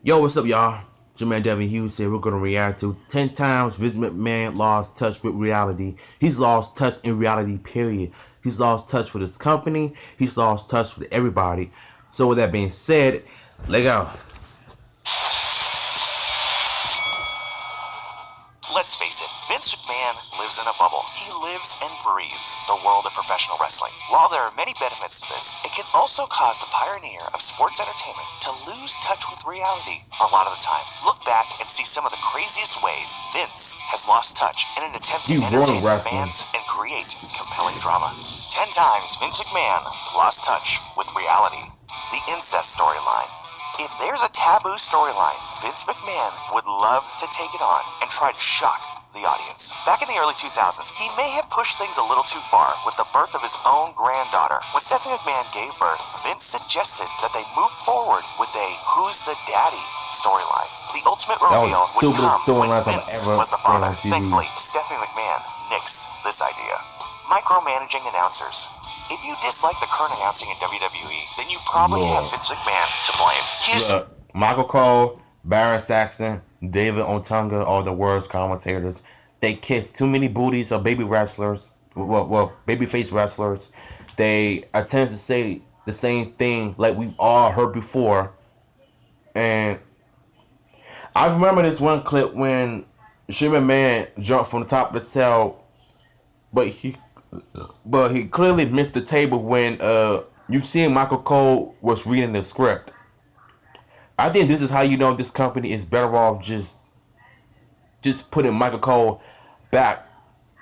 Yo, what's up, y'all? It's your man Devin Hughes here. We're going to react to 10 times Vince McMahon lost touch with reality. He's lost touch in reality, period. He's lost touch with his company. He's lost touch with everybody. So, with that being said, let go. Let's face it, Vince McMahon lives in a bubble. He lives and breathes the world of professional wrestling. While there are many benefits to this, it can also cause the pioneer of sports entertainment to lose touch with reality a lot of the time. Look back and see some of the craziest ways Vince has lost touch in an attempt to You ruined entertain wrestling. fans and create compelling drama. 10 times Vince McMahon lost touch with reality. The incest storyline. If there's a taboo storyline, Vince McMahon would love to take it on and try to shock the audience. Back in the early 2000s, he may have pushed things a little too far with the birth of his own granddaughter. When Stephanie McMahon gave birth, Vince suggested that they move forward with a Who's the Daddy storyline. The ultimate That was reveal the would stupidest come when storyline I've Vince ever was the seen father. on TV. Thankfully, Stephanie McMahon nixed this idea. Micromanaging announcers. If you dislike the current announcing in WWE, then you probably have Lord. Vince McMahon to blame. Look, Michael Cole, Baron Saxton, David Otunga are the worst commentators. They kiss too many booties of baby wrestlers, babyface wrestlers. They attempt to say the same thing like we've all heard before. And I remember this one clip when Shimmer Man jumped from the top of the cell, but he clearly missed the table when you seen Michael Cole was reading the script. I think this is how you know this company is better off just putting Michael Cole back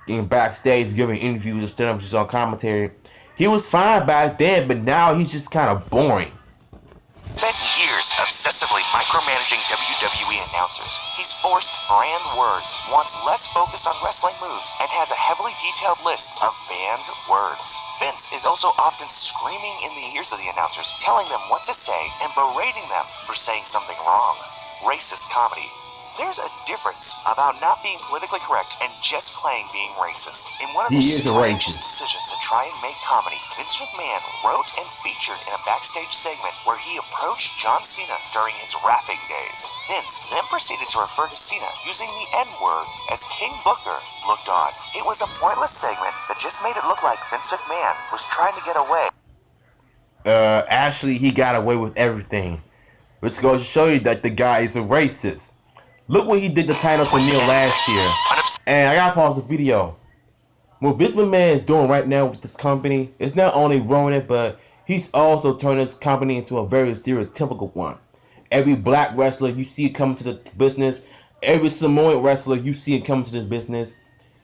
in backstage giving interviews instead of just on commentary. He was fine back then, but now he's just kind of boring. Spent years obsessively micromanaging WWE announcers. He's forced brand words, wants less focus on wrestling moves, and has a heavily detailed list of banned words. Vince is also often screaming in the ears of the announcers, telling them what to say and berating them for saying something wrong. Racist comedy. There's a difference about not being politically correct and just plain being racist. In one of the He is a strangest racist. decisions to try and make comedy, Vince McMahon wrote and featured in a backstage segment where he approached John Cena during his rapping days. Vince then proceeded to refer to Cena using the N-word as King Booker looked on. It was a pointless segment that just made it look like Vince McMahon was trying to get away. Actually, he got away with everything, which goes to show you that the guy is a racist. Look what he did to Titus O'Neil last year. And I gotta pause the video. What Vince McMahon is doing right now with this company is not only ruining it, but he's also turning this company into a very stereotypical one. Every black wrestler you see coming to the business, every Samoan wrestler you see coming to this business,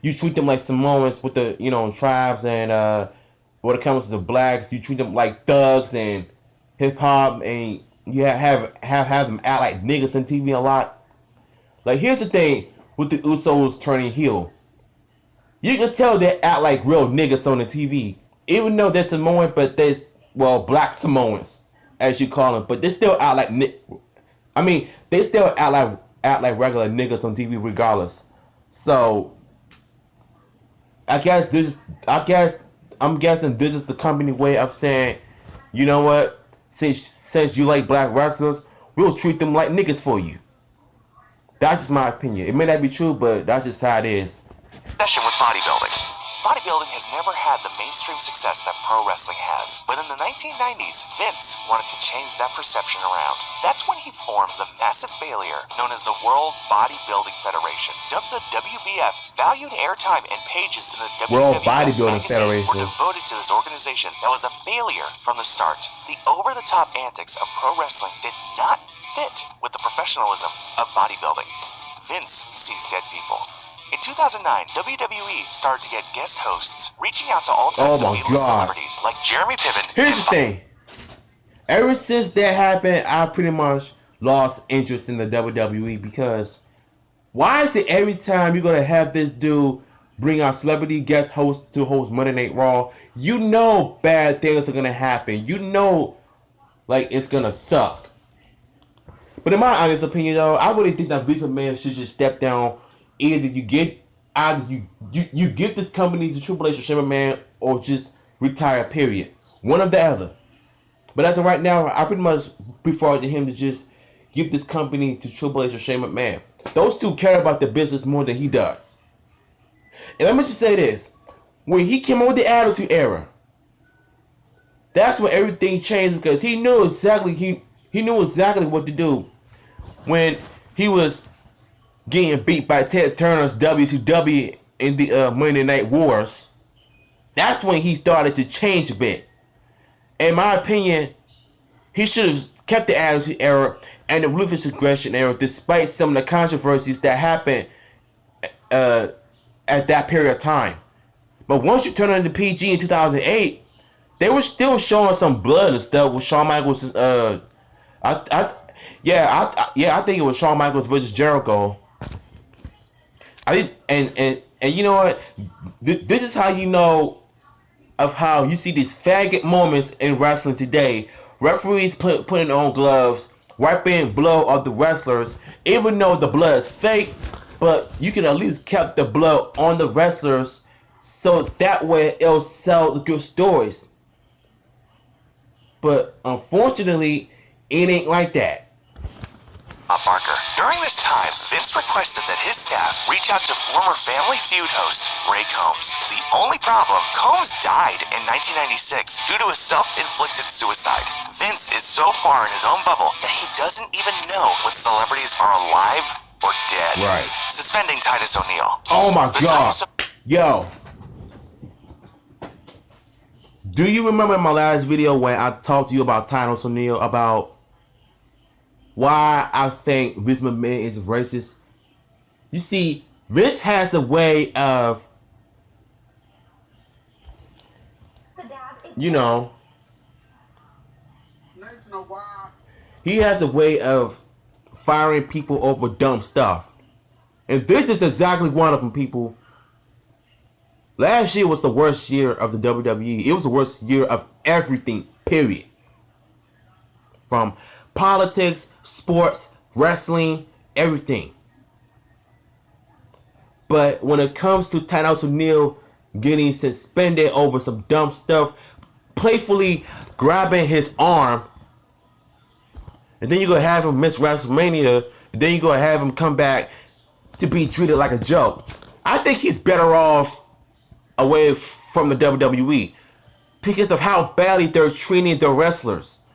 you treat them like Samoans with the tribes, and when it comes to the blacks, you treat them like thugs and hip hop, and you have them act like niggas on TV a lot. Like, here's the thing with the Usos turning heel. You can tell they act like real niggas on the TV. Even though they're Samoan, but black Samoans, as you call them. But they still act like, they still act like regular niggas on TV regardless. So, I'm guessing this is the company way of saying, you know what? Since you like black wrestlers, we'll treat them like niggas for you. That's just my opinion. It may not be true, but that's just how it is. Obsession with bodybuilding. Bodybuilding has never had the mainstream success that pro wrestling has, but in the 1990s, Vince wanted to change that perception around. That's when he formed the massive failure known as the World Bodybuilding Federation. Dubbed the WBF, valued airtime and pages in the World WWF Bodybuilding magazine were Federation. devoted to this organization that was a failure from the start. The over-the-top antics of pro wrestling did not fit with the professionalism of bodybuilding. Vince sees dead people. In 2009, WWE started to get guest hosts, reaching out to all types of B-list celebrities like Jeremy Piven. Here's the thing. Ever since that happened, I pretty much lost interest in the WWE, because why is it every time you're going to have this dude bring out celebrity guest hosts to host Monday Night Raw, you know bad things are going to happen. You know, like, it's going to suck. But in my honest opinion, though, I really think that Vince McMahon should just step down. Either you give this company to Triple H or Shimmer Man, or just retire. Period. One of the other. But as of right now, I pretty much prefer to him to just give this company to Triple H or Shane McMahon. Those two care about the business more than he does. And let me just say this. When he came up with the Attitude Era, that's when everything changed because he knew exactly he knew exactly what to do when he was getting beat by Ted Turner's WCW in the Monday Night Wars. That's when he started to change a bit. In my opinion, he should have kept the Attitude Era and the Ruthless Aggression Era despite some of the controversies that happened at that period of time. But once you turn it into PG in 2008, they were still showing some blood and stuff with Shawn Michaels. I think it was Shawn Michaels versus Jericho. And you know what? This is how you know of how you see these faggot moments in wrestling today. Referees putting on gloves, wiping blood off the wrestlers, even though the blood is fake, but you can at least keep the blood on the wrestlers so that way it'll sell the good stories. But unfortunately, it ain't like that. Barker. During this time, Vince requested that his staff reach out to former Family Feud host Ray Combs. The only problem, Combs died in 1996 due to a self-inflicted suicide. Vince is so far in his own bubble that he doesn't even know what celebrities are alive or dead. Right. Suspending Titus O'Neil. Oh my God. Yo. Do you remember in my last video when I talked to you about Titus O'Neil, about why I think Vince McMahon is racist? You see, Vince has a way of, you know, he has a way of firing people over dumb stuff. And this is exactly one of them, people. Last year was the worst year of the WWE. It was the worst year of everything, period. From politics, sports, wrestling, everything. But when it comes to Titus O'Neil getting suspended over some dumb stuff, playfully grabbing his arm, and then you're going to have him miss WrestleMania, and then you're going to have him come back to be treated like a joke. I think he's better off away from the WWE because of how badly they're treating their wrestlers.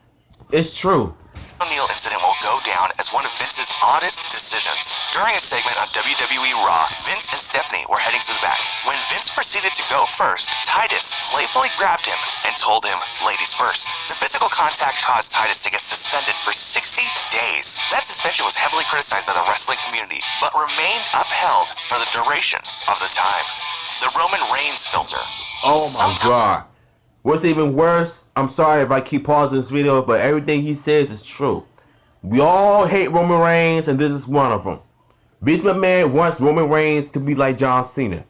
It's true. O'Neil incident will go down as one of Vince's oddest decisions. During a segment on WWE Raw, Vince and Stephanie were heading to the back. When Vince proceeded to go first, Titus playfully grabbed him and told him, "Ladies first." The physical contact caused Titus to get suspended for 60 days. That suspension was heavily criticized by the wrestling community, but remained upheld for the duration of the time. The Roman Reigns filter. Oh my God. What's even worse, I'm sorry if I keep pausing this video, but everything he says is true. We all hate Roman Reigns, and this is one of them. Vince McMahon wants Roman Reigns to be like John Cena.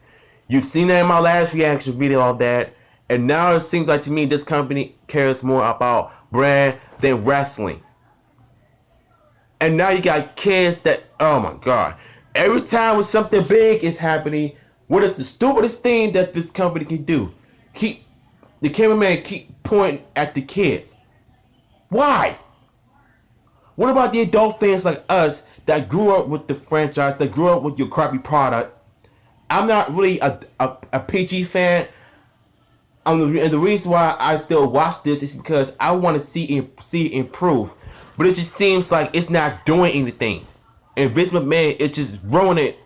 You've seen that in my last reaction video of that, and now it seems like to me this company cares more about brand than wrestling. And now you got kids that, oh my God, every time when something big is happening, what is the stupidest thing that this company can do? The cameraman keep pointing at the kids. Why? What about the adult fans like us that grew up with the franchise, that grew up with your crappy product? I'm not really a PG fan. And the reason why I still watch this is because I want to see it improve. But it just seems like it's not doing anything. And Vince McMahon is just ruining it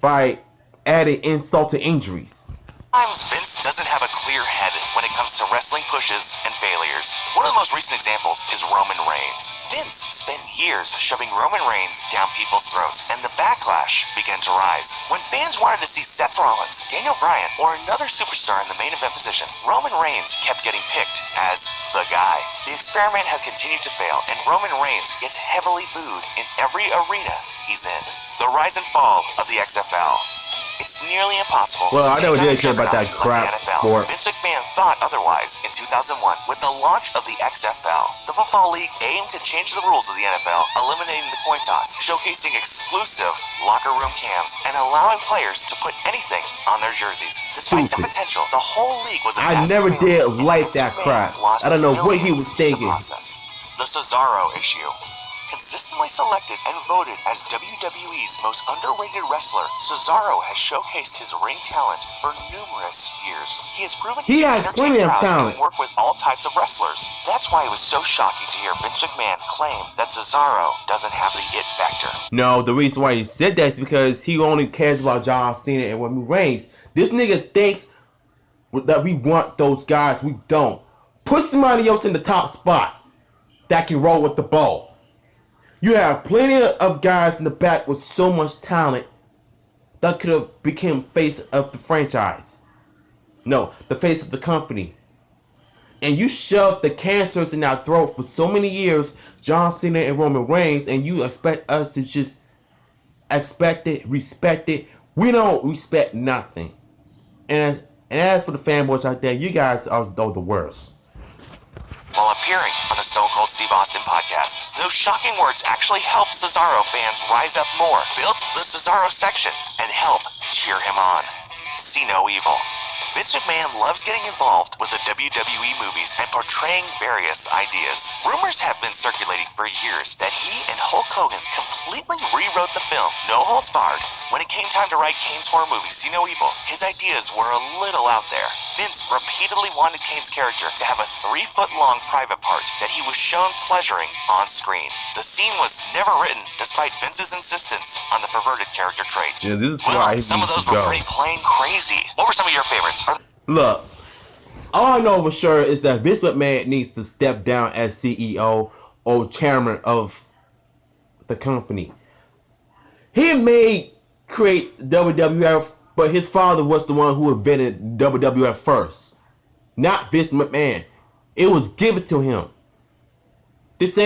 by adding insult to injuries. Sometimes Vince doesn't have a clear head when it comes to wrestling pushes and failures. One of the most recent examples is Roman Reigns. Vince spent years shoving Roman Reigns down people's throats, and the backlash began to rise. When fans wanted to see Seth Rollins, Daniel Bryan, or another superstar in the main event position, Roman Reigns kept getting picked as the guy. The experiment has continued to fail, and Roman Reigns gets heavily booed in every arena he's in. The rise and fall of the XFL. It's nearly impossible. Well, I never did care about that crap sport. Vince McMahon thought otherwise in 2001 with the launch of the XFL. The Football League aimed to change the rules of the NFL, eliminating the coin toss, showcasing exclusive locker room cams, and allowing players to put anything on their jerseys. Despite some potential, the whole league was a I never did like that crap. I don't know what he was thinking. The Cesaro issue. Consistently selected and voted as WWE's most underrated wrestler, Cesaro has showcased his ring talent for numerous years. He has proven He can has entertain plenty of crowds talent. and work with all types of wrestlers. That's why it was so shocking to hear Vince McMahon claim that Cesaro doesn't have the it factor. No, the reason why he said that is because he only cares about John Cena and Roman Reigns. This nigga thinks that we want those guys. We don't. Put somebody else in the top spot that can roll with the ball. You have plenty of guys in the back with so much talent that could have become face of the franchise. No, the face of the company. And you shoved the cancers in our throat for so many years, John Cena and Roman Reigns, and you expect us to just expect it, respect it. We don't respect nothing. And as for the fanboys out there, you guys are the worst. While appearing on the Stone Cold Steve Austin podcast, those shocking words actually helped Cesaro fans rise up more, built the Cesaro section, and help cheer him on. See no evil. Vince McMahon loves getting involved with the WWE movies and portraying various ideas. Rumors have been circulating for years that he and Hulk Hogan completely rewrote the film No Holds Barred. When it came time to write Kane's horror movie See No Evil, his ideas were a little out there. Vince repeatedly wanted Kane's character to have a 3-foot-long private part that he was shown pleasuring on screen. The scene was never written, despite Vince's insistence on the perverted character trait. Yeah, this is why he some of needs those to were go. pretty plain crazy. What were some of your favorites? Look, all I know for sure is that Vince McMahon needs to step down as CEO or chairman of the company. He may create WWF, but his father was the one who invented WWF first, not Vince McMahon. It was given to him. This